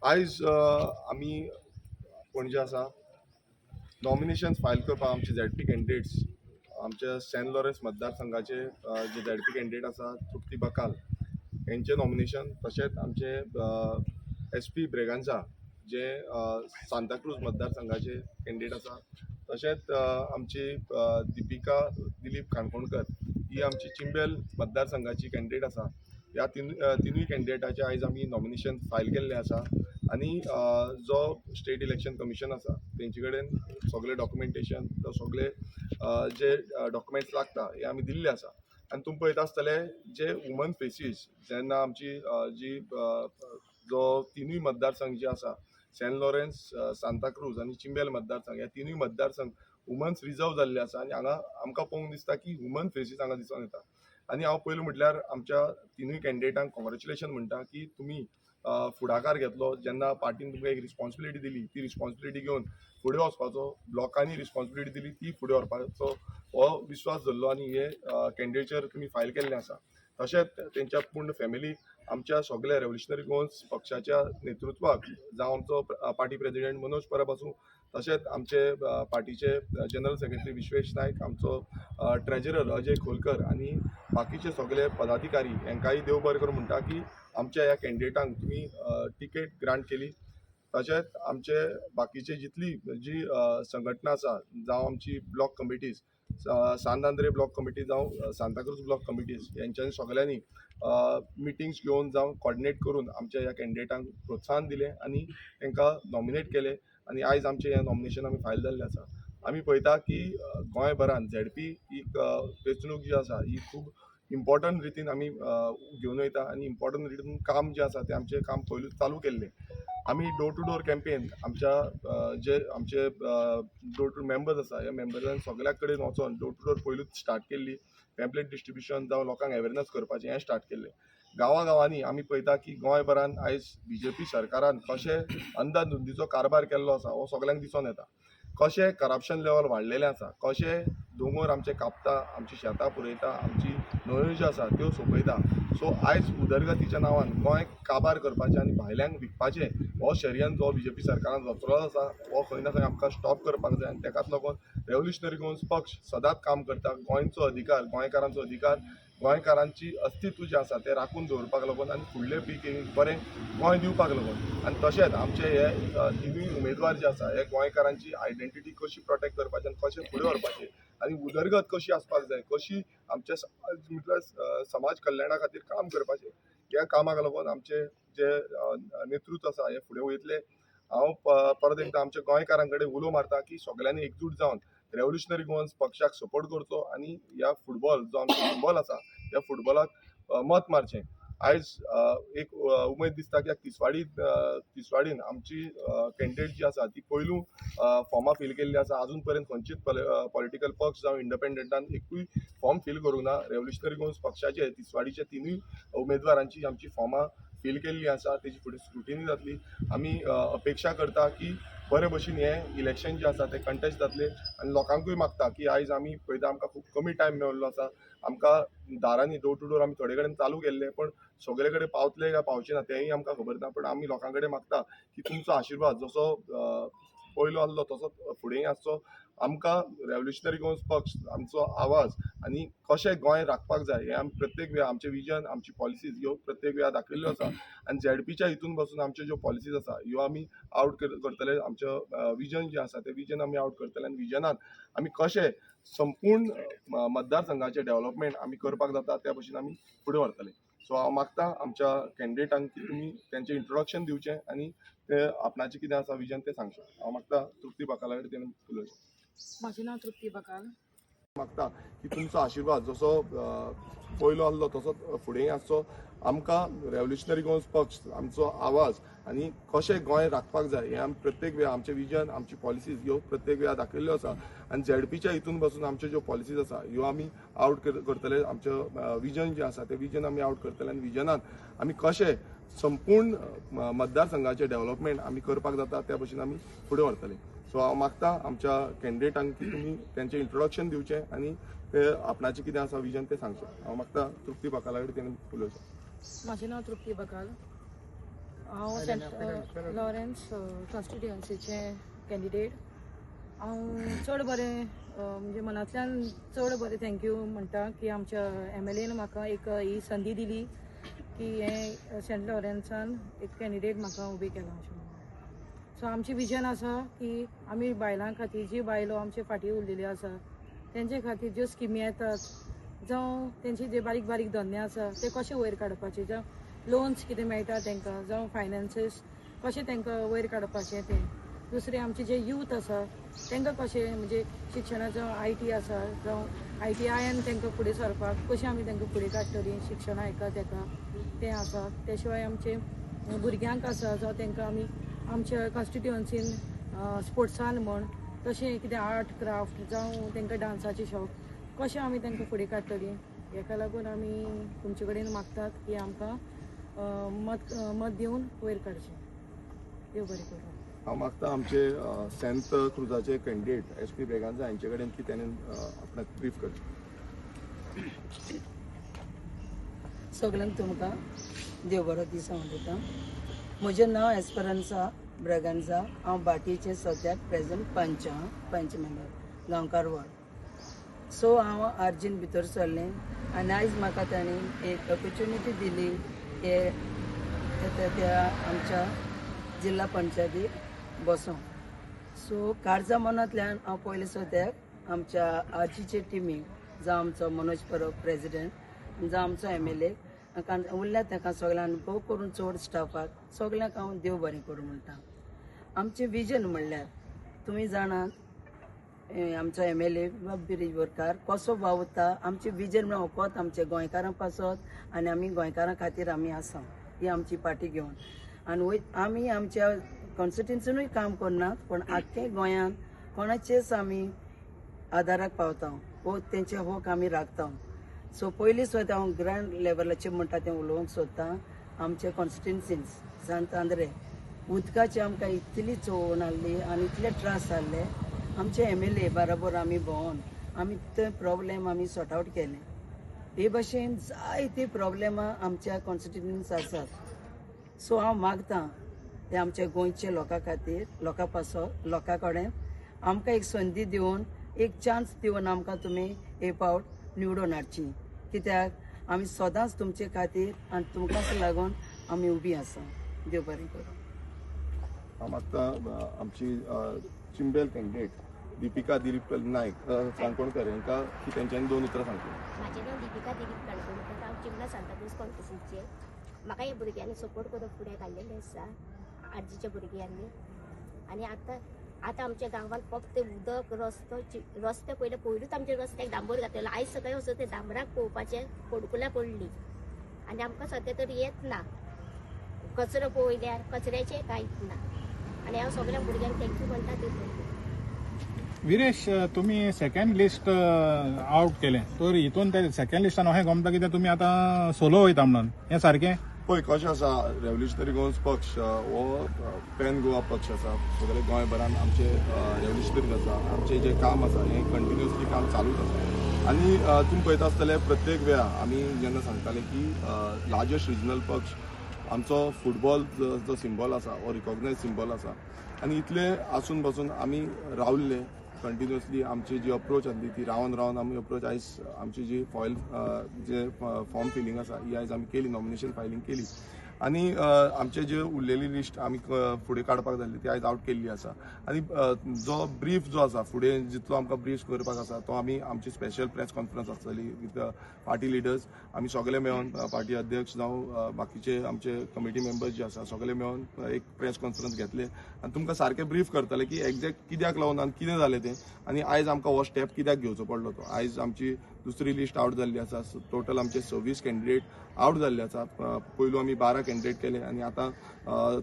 आयज आमी पणजे आसा नॉमिनेशन फायल करपाक आमचे झेडपी कॅन्डिडेट्स आमच्या सेंट लॉरेन्स मतदारसंघाचे जे झेडपी कॅन्डिडेट आसा तृप्ती बकाल यांचे नॉमिनेशन तशेंच आमचे SP ब्रेगांचा जे सांताक्रूज मतदारसंघाचे कॅन्डिडेट आसा तशेंच आमची दिपिका दिलीप काणकोणकर ही आमची चिंबेल मतदारसंघाची कॅन्डिडेट आसा. ह्या तिनूय कॅन्डिडेटाचे आयज आमी नॉमिनेशन फायल केल्लें आसा आनी जो स्टेट इलेक्शन कमिशन आसा तेंचे कडेन सगळे डॉक्युमेंटेशन सगळे जे डॉक्युमेंट्स लागता हे आमी दिल्ले आसा. आनी तुमी पळयता आसतले जे वुमन फेसीस जेन्ना आमची जी जो तिनूय मतदारसंघ जे आसा सेंट लॉरेन्स सांताक्रूज आनी चिंबेल मतदारसंघ ह्या तिनूय मतदारसंघ वुमन्स रिजर्व जाल्ले आसा आनी हांगा आमकां पळोवंक दिसता की वुमन फेसीस हांगा दिसून येता. आनी हांव पयलीं म्हटल्यार आमच्या तिनूय कॅन्डिडेटांक कॉंग्रॅच्युलेशन म्हणटा की तुमी फुडाकार घेतलो जेन्ना पार्टीन तुमकां एक रिस्पॉन्सिबिलिटी दिली ती रिस्पॉन्सिबिलिटी घेवन फुडें वचपाचो ब्लॉकांनी रिस्पॉन्सिबिलिटी दिली ती फुडें व्हरपाचो हो विश्वास धरलो आनी हे कॅन्डिडेचर तुमी फायल केल्लें आसा. तशेंच तेंच्या पूर्ण फॅमिली आमच्या सगळ्या रेव्होल्युशनरी गोवन्स पक्षाच्या नेतृत्वाक जावं आमचो पार्टी प्रेसिडेंट मनोज परब आसूं तशेंच आमचे पार्टीचे जनरल सेक्रेटरी विश्वेश नायक आमचो ट्रेजरर अजय खोलकर आनी बाकीचे सगळे पदाधिकारी हांकांय देव बरें करूं म्हणटा की आमच्या ह्या कॅन्डिडेटांक तुमी टिकेट ग्रांट केली. तशेंच आमचे बाकीचे जितली जी संघटना आसा जावं आमची ब्लॉक कमिटीज सांत आंद्रे ब्लॉक कमिटी जावं सांताक्रूज ब्लॉक कमिटीज यांच्यानी सगळ्यांनी मिटिंग्स घेवन जावं कॉर्डिनेट करून आमच्या ह्या कॅन्डिडेटांक प्रोत्साहन दिलें आनी तांकां नॉमिनेट केलें आनी आयज आमचें हें नॉमिनेशन आमी फायल जाल्लें आसा. आमी पळयता की गोंयभरान झेडपी ही वेंचणूक जी आसा ही खूब इम्पॉर्टंट रितीन आमी घेवन वयता आनी इम्पॉर्टंट रितीन काम जे आसा तें आमचें काम पयलूच चालू केल्लें. आमी डोर टू डोर कॅम्पेन आमच्या जे आमचे डोर टू मेंबर्स आसा ह्या मेंबर्सांनी सगळ्या कडेन वचोन डोर टू डोर पयलूच स्टार्ट केल्ली. पॅम्पलेट डिस्ट्रिब्युशन जावं लोकांक अवेरनस करपाचें हें स्टार्ट केल्लें. गांवांनी आमी पळयता की गोंयभरान आयज BJP सरकारान कशें अंधाधुंदीचो कारबार केल्लो आसा हो सगळ्यांक दिसून येता. कशें करप्शन लेवल वाडलेलें आसा, कशें दोंगर आमचे कापता, आमची शेतां पुरयता, आमची न्हंयो ज्यो आसा त्यो सोंपयता. सो आयज उदरगतीच्या नांवान गोंय काबार करपाचें आनी भायल्यांक विकपाचें हो षडयंत्र जो BJP सरकारान रचलो आसा हो खंय ना खंय आमकां स्टॉप करपाक जाय आनी ताकाच लागून रेव्होल्युशनरी गोवन्स पक्ष सदांच काम करता गोंयचो अधिकार गोंयकारांचो अधिकार गोंयकारांची अस्तित्व जें आसा तें राखून दवरपाक लागून आनी फुडले पिळगेक बरें गोंय दिवपाक लागून. आनी तशेंच आमचे हे तिनूय उमेदवार जे आसा हे गोंयकारांची आयडेंटिटी कशी प्रोटेक्ट करपाची आनी कशें फुडें व्हरपाचें आनी उदरगत कशी आसपाक जाय कशी आमच्या समाज म्हटल्यार समाज कल्याणा खातीर काम करपाचें ह्या कामाक लागून आमचे जे नेतृत्व आसा हे फुडें वयतले. हांव परत एकदां आमच्या गोंयकारां कडेन उलो मारता की सगळ्यांनी एकजूट जावन रेव्होल्युशनरी गोवन्स पक्षाक सपोर्ट करचो आनी ह्या फुटबॉल जो आमचो फुटबॉल आसा ह्या फुटबॉलाक मत मारचें. आयज एक उमेद दिसता की तिसवाडीन आमची कॅन्डिडेट जी आसा ती पयलू फॉर्मां फील केल्ली आसा. आजून पर्यंत खंयचीच पॉलिटिकल पक्ष जावं इंडिपेंडंटान एकूय फॉर्म फील करूंक ना. रेव्होल्युशनरी गोवन्स पक्षाचे तिसवाडीच्या तिनूय उमेदवारांची आमची फॉर्मां फील केल्ली आसा. तेजी फुडें स्क्रुटिनी जातली. आमी अपेक्षा करता की बरे भशेन हें इलेक्शन जें आसा तें कंटेस्ट जातलें आनी लोकांकूय मागता की आयज आमी पळयता आमकां खूब कमी टायम मेळिल्लो आसा. आमकां दारांनी डोर टू डोर आमी थोडे कडेन चालू केल्ले पण सगळे कडेन पावतले काय पावचे ना तेंय आमकां खबर ना. पण आमी लोकां कडेन मागता की तुमचो आशिर्वाद जसो पयलो आसलो तसोच फुडेंय आसचो. आमकां रेव्होल्युशनरी गोवन्स पक्ष आमचो आवाज आनी कशें गोंय राखपाक जाय हें आमी प्रत्येक वेळा आमचें विजन आमची पॉलिसीज ह्यो प्रत्येक वेळा दाखयल्ल्यो आसा. आनी झेडपीच्या हितून बसून आमच्यो ज्यो पॉलिसीज आसा ह्यो आमी आउट करतले. आमचो विजन जें आसा तें विजन आमी आउट करतले आनी विजनान आमी कशें संपूर्ण मतदारसंघाचें डेव्हलपमेंट आमी करपाक जाता त्या भशेन आमी फुडें व्हरतले. सो हांव मागता आमच्या कॅन्डिडेटांक की तुमी तेंचें इंट्रोडक्शन दिवचें आनी ते आपणाचें कितें आसा विजन तें सांगचें. हांव मागता तृप्ती बकाला कडेन उलोवचें. म्हजें नांव तृप्ती बकाल. मागता की तुमचो आशिर्वाद जसो पयलो आसलो तसोच फुडेंय आसचो. आमकां रेव्होल्युशनरी गोवन्स पक्ष आमचो आवाज आनी कशें गोंय राखपाक जाय हें आमी प्रत्येक वेळा आमचें विजन आमची पॉलिसीज ह्यो प्रत्येक वेळा दाखयल्ल्यो आसा. आनी झेडपीच्या हितून बसून आमच्यो ज्यो पॉलिसीज आसा ह्यो आमी आउट करतले. आमचो विजन जें आसा तें विजन आमी आउट करतले आनी विजनान आमी कशें संपूर्ण मतदारसंघाचें डेव्हलपमेंट आमी करपाक जाता त्या भशेन आमी फुडें व्हरतले. सो हांव मागता आमच्या कॅन्डिडेटांक की तुमी तेंचें इंट्रोडक्शन दिवचें आनी ते आपणाचें कितें आसा विजन तें सांगचें. हांव मागता तृप्ती बकाला कडेन तेणें उलोवचें. माझें नांव तृप्ती बकाल. हांव सेंट लॉरेन्स कॉन्स्टिट्युएन्सीचे कॅन्डिडेट. हांव चड बरें म्हणजे मनांतल्यान चड बरें थँक्यू म्हणटा की आमच्या MLAन म्हाका एक ही संदी दिली की हे सेंट लॉरेन्सान एक कॅन्डिडेट म्हाका उबी केला अशें म्हणून. सो आमची विजन आसा की आमी बायलां खातीर जी बायलो आमचे फाटीं उरलेल्यो आसा तेंचे खातीर ज्यो स्किमी येतात जावं तेंचे जे बारीक बारीक धंदे आसा ते कशे वयर काडपाचे, जावं लोन्स कितें मेळटा तांकां, जावं फायनान्सीस कशें तांकां वयर काडपाचें तें. दुसरें आमचे जे यूथ आसा तांकां कशें म्हणजे शिक्षणाचो IT आसा जावं ITIन तांकां फुडें सरपाक कशें आमी तांकां फुडें काडटलीं शिक्षणा हेका तेका तें आसा. ते शिवाय आमचे भुरग्यांक आसा जावं तांकां आमी आमच्या कॉन्स्टिट्युएन्सीन स्पोर्ट्सान म्हण तशें कितें आर्ट क्राफ्ट जावं तांकां डान्साचे शौक कशें आमी तांकां फुडें काडटलीं. हेका लागून आमी तुमचे कडेन मागतात की आमकां मत दिवन वयर काडचें. देव बरें करूं. हांव मागता आमचे सेंट क्रुजाचे कॅन्डिडेट SP ब्रेगांजा हांचे कडेन की तेणें आपणाक ब्रीफ करचें. सगळ्यांक तुमकां देव बरो दीस हांव दिता. म्हजें नांव एस्परन्सा ब्रेगांजा. हांव बाटीचे सद्याक प्रेझेंट पंच मेंबर गांवकार वार्ड. सो हांव आर्जीन भितर सरलें आनी आयज म्हाका तांणी एक ऑपॉर्च्युनिटी दिली त्या आमच्या जिल्हा पंचायतीक बसोंक. सो काळजा मनांतल्यान हांव पयले सद्याक आमच्या आर्जीचे टिमीक जावं आमचो मनोज परब प्रेजिडेंट जावं आमचो MLA उरल्या ताका सगळ्यांक भोव करून चड स्टाफाक सगळ्यांक हांव देव बरें करूं म्हणटा. आमचें विजन म्हणल्यार तुमी जाणात आमचो MLA बिरीज बोरकार कसो वावुरता. आमचें विजन म्हणल्यार फकत आमच्या गोंयकारां पासत आनी आमी गोंयकारां खातीर आमी आसा ही आमची पार्टी घेवन. आनी आमी आमच्या कॉन्स्टिट्युएन्सीनूय काम करनात पण आख्खे गोंयांत कोणाचेच आमी आदाराक पावता वो तेंचे हक आमी राखता. सो पयलीं सुद्दां हांव ग्रँड लेवलाचेर म्हणटा तें उलोवंक सोदतां. आमचे कॉन्स्टिट्युएन्सीन सांत आंद्रे उदकाची आमकां इतली चोवण आहली आनी इतले त्रास जाल्ले. आमचे MLA बराबर आमी भोंवन आमी ते प्रॉब्लेम आमी सॉर्ट आवट केले. हे भाशेन जायती प्रॉब्लेमां आमच्या कॉन्स्टिट्युएन्सीन आसात. सो हांव मागतां ते आमच्या गोंयच्या लोकां खातीर लोकां कडेन आमकां एक संदी दिवन एक चान्स दिवन आमकां तुमी हे फावट निवडून हाडची. कित्याक आमी सदांच तुमचे खातीर आनी तुमकांच लागून आमी उबी आसा. देव बरें करूं. हांव मागता आमची चिंबेल कॅन्डिडेट दीपिका दिलीप नायक काणकोणकर हांकां की तेंच्यांनी 2 उतरां सांगची. म्हाजें नांव दीपिका दिलीप काणकोणकर. हांव चिमला सांताक्रूज कॉन्स्टिट्युएन्सीचे. म्हाका हे भुरग्यांनी सपोर्ट करून फुडें काडलेलें आसा आर्जीच्या भुरग्यांनी. आनी आतां आमच्या गांवांत फक्त उदक रस्ते पयलूच आमच्या रस्त्याक डांबर घातलेलो. आयज सकाळीं वचून ते डांबराक पळोवपाचें फोडकुलां पडलीं आनी आमकां सद्या तरी येत ना. कचरो पळयल्यार कचऱ्याचें कांयच ना. आनी हांव सगळ्या भुरग्यांक थँक्यू म्हणटा ते. विरेश, तुम्ही सेकंड लिस्ट आउट केलें तर हितून ते सेकंड लिस्टान अशें गमता कित्याक तुमी आतां सोलो वयता म्हणून, हें सारकें? पळय कशें आसा, रेव्होल्युशनरी गोवन्स पक्ष हो पॅन गोवा पक्ष आसा. सगळे गोंयभरान आमचे रेव्होल्युशनरीज आसा. आमचें जें काम आसा हें कंटिन्युअसली काम चालूच आसा. आनी तुमी पळयता आसतले प्रत्येक वेळा आमी जेन्ना सांगताले की लार्जस्ट रिजनल पक्ष आमचो फुटबॉल जो सिंबल आसा हो रिकॉग्नायज सिंबल आसा. आनी इतले आसून पासून आमी रावल्ले कंटिन्युअसली. आमची जी अप्रोच आसली ती रावन आमी अप्रोच आयज आमची जी जे फॉर्म फिलींग आसा ही आयज आमी केली, नॉमिनेशन फायलींग केली. आनी आमचे जे उरलेली लिस्ट आमी फुडें काडपाक जाल्ली ती आयज आउट केल्ली आसा. आनी जो ब्रीफ जो आसा फुडें जितलो आमकां ब्रीफ करपाक आसा तो आमी आमची स्पेशल प्रेस कॉन्फरन्स आसतली विथ पार्टी लिडर्स. आमी सगळे मेळोन पार्टी अध्यक्ष जावं बाकीचे आमचे कमिटी मेंबर्स जे आसा सगळे मेळोन एक प्रेस कॉन्फरन्स घेतले आनी तुमकां सारके ब्रीफ करतले की एक्झॅक्ट कित्याक लागून आनी कितें जालें तें आनी आयज आमकां हो स्टेप कित्याक घेवचो पडलो तो. आयज आमची दुसरी लिस्ट आउट जाल्ली आसा. टोटल आमचे 26 कॅन्डिडेट आउट जाल्ले आसा. पयलू आमी 12 कॅन्डिडेट केले आनी आतां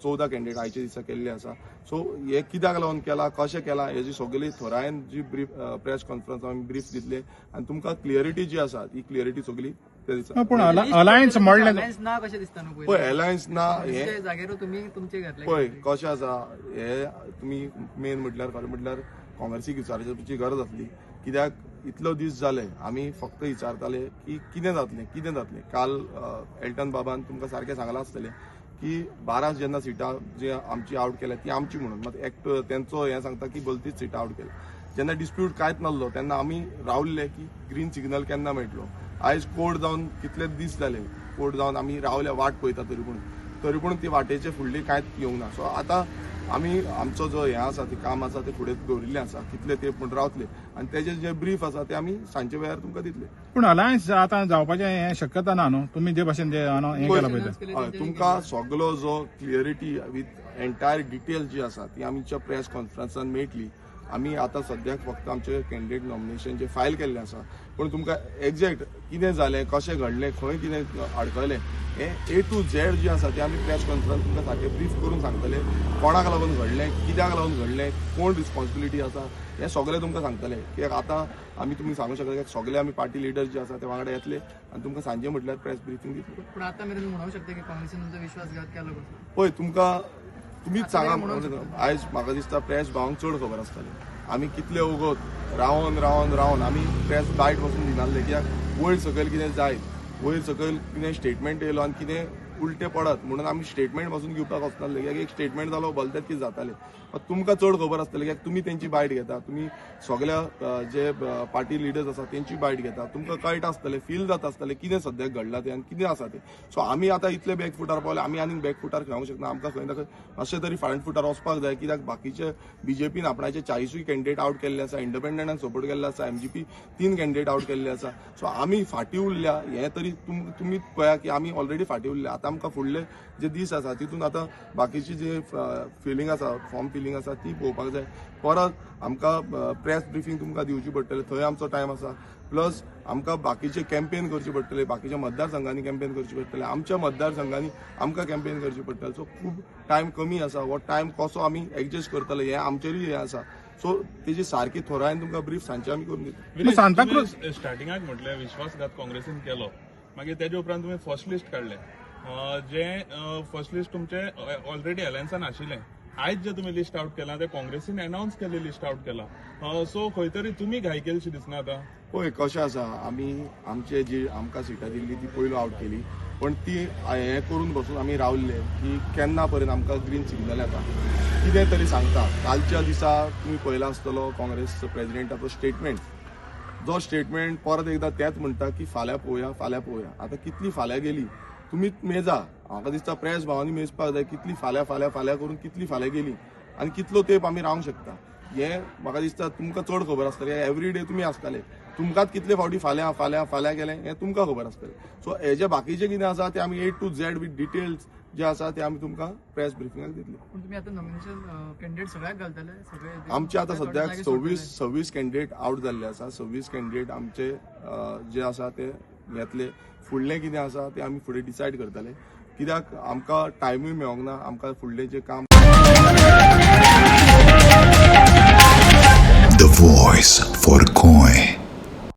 14 कॅन्डिडेट आयचे दिसा केल्ले आसा. सो हे कित्याक लागून केला, कशें केला हेजी सगळी थोरायन जी ब्रीफ प्रेस कॉन्फरन्स आमी ब्रीफ दितले आनी तुमकां क्लियरिटी जी आसा ती क्लियरिटी सगळी त्या दिसा पूण अलायन्स म्हणलें ना कशें दिसता न्हू पळय अलायन्स ना हे तुमचे जागेर तुमी तुमचे घातले पळय कशें आसा हे तुमी मेन म्हटल्यार खरें म्हटल्यार काँग्रेसीक विचारची गरज आसली कित्याक इतलो दीस जाले आमी फक्त विचारताले की कितें जातलें काल एल्टन बाबान तुमकां सारकें सांगलां आसतलें की 12 जेन्ना सिटां जी आमची आउट केल्या ती आमची म्हणून मात एक तेंचो हें सांगता की भलतीच सिटां आउट केल्या जेन्ना डिस्प्यूट कांयच नासलो तेन्ना आमी रावल्ले की ग्रीन सिग्नल केन्ना मेळटलो आयज कोर्ट जावन कितलेच दीस जाले कोर्ट जावन आमी रावल्या वाट पळयता तरी पूण ती वाटेचे फुडली कांयच येवंक ना सो आतां आमी आमचो जो हें आसा तें काम आसा तें फुडें दवरिल्लें आसा कितले ते पूण रावतले आनी तेजे जे ब्रीफ आसा ते आमी सांजचे वेळार तुमकां दितले पूण अलायन्स आतां जावपाचें हें शक्यता ना न्हू तुमी जे भशेन जे हें केलां पळय हय तुमकां सगळो जो क्लियरिटी विथ एंटायर डिटेल जी आसा ती आमच्या प्रेस कॉन्फरन्सान मेळटली आमी आतां सद्याक फक्त आमचे कॅन्डिडेट नॉमिनेशन जे फायल केल्लें आसा पूण तुमकां एक्झॅक्ट कितें जालें कशें घडलें खंय कितें अडकलें हें A to Z जे आसा तें आमी प्रेस कॉन्फरन्स तुमकां सारकें ब्रीफ करून सांगतले कोणाक लागून घडलें कित्याक लागून घडलें कोण रिस्पॉन्सिबिलिटी आसा हें सगळें तुमकां सांगतले कित्याक आतां आमी तुमी सांगूं शकता की सगळे आमी पार्टी लिडर्स जे आसा ते वांगडा येतले आनी तुमकां सांजे म्हटल्यार प्रेस ब्रिफींग दितले पूण आतां मेरेन म्हणूंक शकता की काँग्रेसीन तुमचो विश्वासघात केलो कसो पळय तुमकां तुमीच सांगा आयज म्हाका दिसता प्रेस भावांक चड खबर आसतली आमी कितले वगत रावन आमी प्रेस बायट वचून दिनासले कित्याक वयर सकयल कितें जायत वयर सकयल कितें स्टेटमेंट येयलो आनी कितें उलटे पडत म्हणून आमी स्टेटमेंट पासून घेवपाक वचनासले कित्याक एक स्टेटमेंट जालो भलतेंच कितें जातालें तुमकां चड खबर आसतलें कित्याक तुमी तेंची बायट घेता तुमी सगळ्या जे पार्टी लिडर्स आसा तेंची बायट घेता तुमकां कळटा आसतलें फील जाता आसतलें कितें सद्याक घडलां तें आनी कितें आसा तें सो आमी आतां इतले बॅकफुटार पावले आमी आनीक बॅकफुटार खेळूंक शकना आमकां खंय ना खंय मातशें तरी फ्रंट फुटार वचपाक जाय कित्याक बाकीचे बीजेपीन आपणाचे 40 कॅन्डिडेट आउट केल्ले आसा इंडिपेंडंटान सपोर्ट केल्ले आसा MGP 3 कॅन्डिडेट आउट केल्ले आसा सो आमी फाटीं उरल्या हें तरी तुमीच पळया की आमी ऑलरेडी फाटीं उरल्या आतां आमकां फुडले जे दीस आसा तितून आतां बाकीची जी फिलींग आसा फॉर्म फिलींग आसा ती पळोवपाक जाय परत आमकां प्रेस ब्रिफींग तुमकां दिवची पडटलें थंय आमचो टायम आसा प्लस आमकां बाकीचे कॅम्पेन करचे पडटले बाकीच्या मतदारसंघांनी कॅम्पेन करचे पडटले आमच्या मतदारसंघांनी आमकां कॅम्पेन करचे पडटलें सो खूब टायम कमी आसा हो टायम कसो आमी एडजस्ट करतले हें आमचेरूय हें आसा सो तेजी सारकी थोरायन तुमकां ब्रीफ सांजचे आमी करून दिता सांताक्रूज स्टार्टिंगाक म्हटलें विश्वासघात काँग्रेसीन केलो मागीर तेजे उपरांत तुमी फर्स्ट लिस्ट काडलें जे फर्स्ट लिस्ट तुमचे ऑलरेडी अलायन्सान आशिल्लें आयज जे तुमी लिस्ट आउट केला ते काँग्रेसीन अनाउन्स केल्ली लिस्ट आउट केला सो खंय तरी तुमी घाई केलीशी दिसना आतां पळय कशें आसा आमी आमचे जी आमकां सिटां दिल्ली ती पयलो आउट केली पण ती हें करून बसून आमी रावल्ले की केन्ना पर्यंत आमकां ग्रीन सिग्नल येता कितें तरी सांगता कालच्या दिसा तुमी पळयला आसतलो काँग्रेस प्रेजिडेंटाचो स्टेटमेंट जो स्टेटमेंट परत एकदां तेच म्हणटा की फाल्यां पळोवया आतां कितली फाल्यां गेली तुमीच मेजा म्हाका दिसता प्रेस भावांनी मेजपाक जाय कितली फाल्यां करून कितली फाल्यां गेली आनी कितलो तेंप आमी रावंक शकता हें म्हाका दिसता तुमकां चड खबर आसतलें एवरी डे तुमी आसतले तुमकांच कितले फावटी फाल्यां गेलें हें तुमकां खबर आसतलें सो हेजे बाकीचें कितें आसा तें आमी A to Z with details जे आसा ते आमी तुमकां प्रेस ब्रिफिंगाक दितले पूण तुमी आतां नॉमिनेशन कॅन्डिडेट सगळ्याक घालतले सगळे आमचे आतां सद्याक 26 कॅन्डिडेट आउट जाल्ले आसा 26 कॅन्डिडेट आमचे जे आसा ते घेतले फुडलें कितें आसा तें आमी फुडें डिसायड करतले कित्याक आमकां टायमूय मेळोंक ना आमकां फुडलें जें काम The voice for Koi.